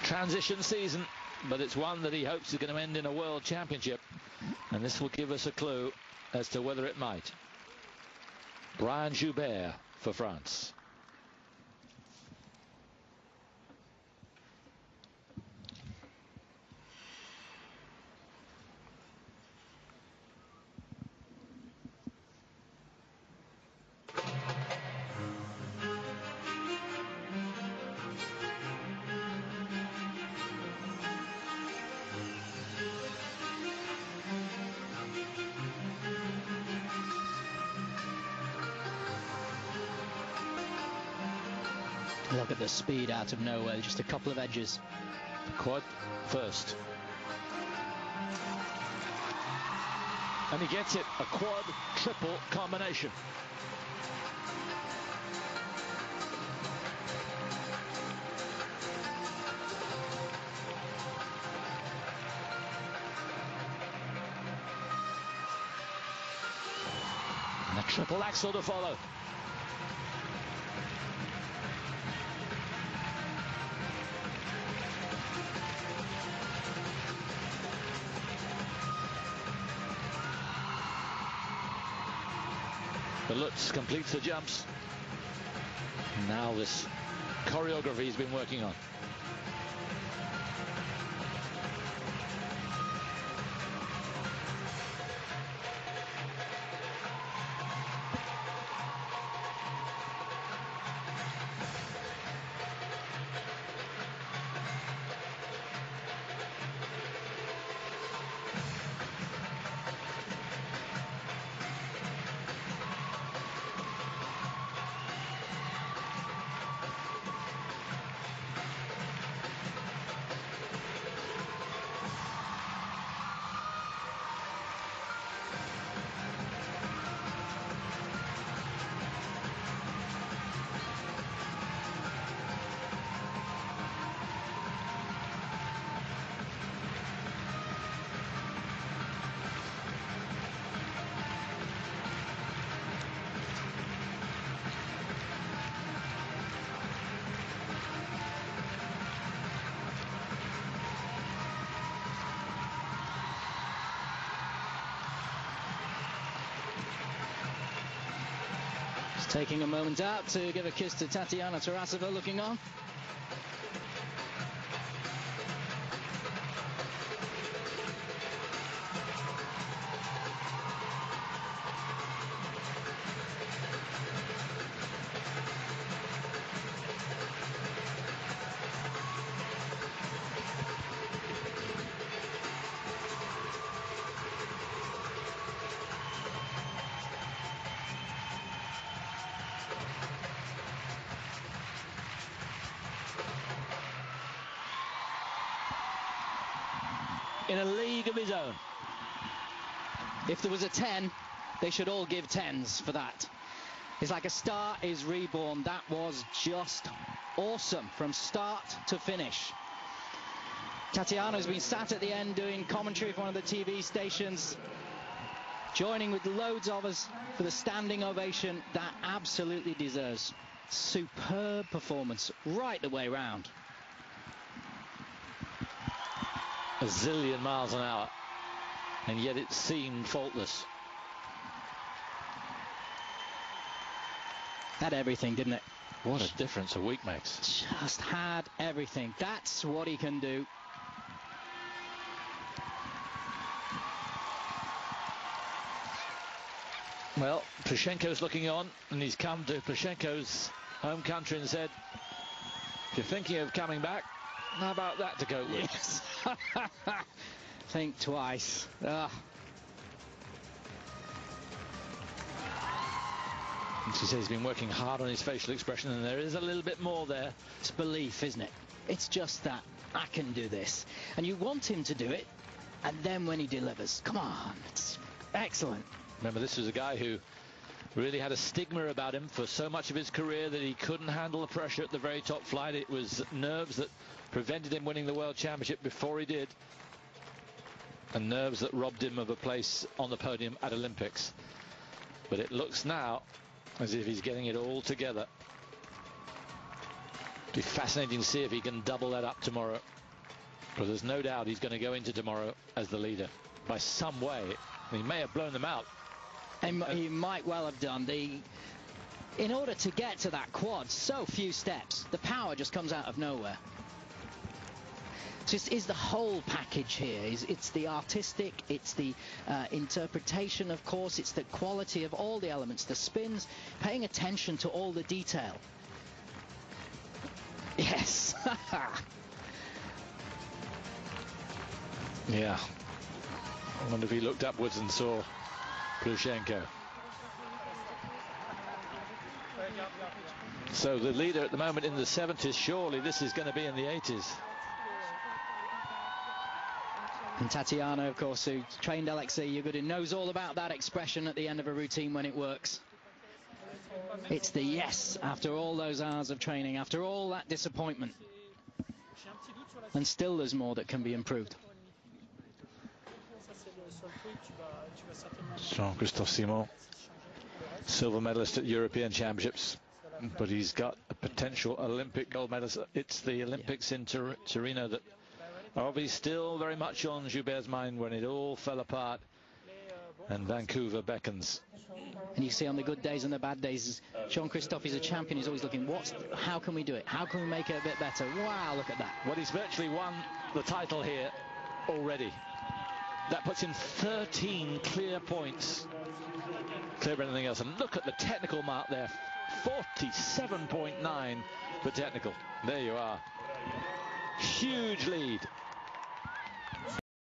transition season, but it's one that he hopes is going to end in a world championship, and this will give us a clue as to whether it might. Brian Joubert for France. Look at the speed out of nowhere, just a couple of edges. Quad first. And he gets it, a quad triple combination. And a triple axel to follow. But Lutz completes the jumps. Now this choreography he's been working on. Taking a moment out to give a kiss to Tatiana Tarasova, looking on. In a league of his own. If there was a 10, they should all give 10s for that. It's like a star is reborn. That was just awesome from start to finish. Tatiana's been sat at the end doing commentary for one of the TV stations, joining with loads of us for the standing ovation that absolutely deserves. Superb performance right the way round. A zillion miles an hour, and yet it seemed faultless. Had everything, didn't it? What a difference a week makes. Just had everything. That's what he can do. Well, Plushenko's looking on, and he's come to Plushenko's home country and said, if you're thinking of coming back, how about that to go with? Yes. Think twice. And she says he's been working hard on his facial expression, and there is a little bit more there. It's belief, isn't it? It's just that I can do this. And you want him to do it, and then when he delivers, come on, it's excellent. Remember, this was a guy who really had a stigma about him for so much of his career that he couldn't handle the pressure at the very top flight. It was nerves that prevented him winning the World Championship before he did, and nerves that robbed him of a place on the podium at Olympics. But it looks now as if he's getting it all together Be fascinating to see if he can double that up tomorrow. But there's no doubt he's going to go into tomorrow as the leader by some way. He may have blown them out. He might well have done. In order to get to that quad, so few steps. The power just comes out of nowhere. So it's the whole package here. It's the artistic, it's the interpretation, of course, it's the quality of all the elements, the spins, paying attention to all the detail. Yes. Yeah. I wonder if he looked upwards and saw Plushenko. So the leader at the moment in the 70s, surely this is going to be in the 80s. And Tatiana, of course, who trained Alexei Yagudin, knows all about that expression at the end of a routine when it works. It's the yes after all those hours of training, after all that disappointment. And still there's more that can be improved. Jean-Christophe Simon, silver medalist at European Championships, but he's got a potential Olympic gold medalist. It's the Olympics in Torino that are obviously still very much on Joubert's mind when it all fell apart and Vancouver beckons. And you see on the good days and the bad days, Jean-Christophe is a champion. He's always looking, how can we do it? How can we make it a bit better? Wow, look at that. Well, he's virtually won the title here already. That puts him 13 clear points, clear of anything else. And look at the technical mark there, 47.9 for technical. There you are. Huge lead.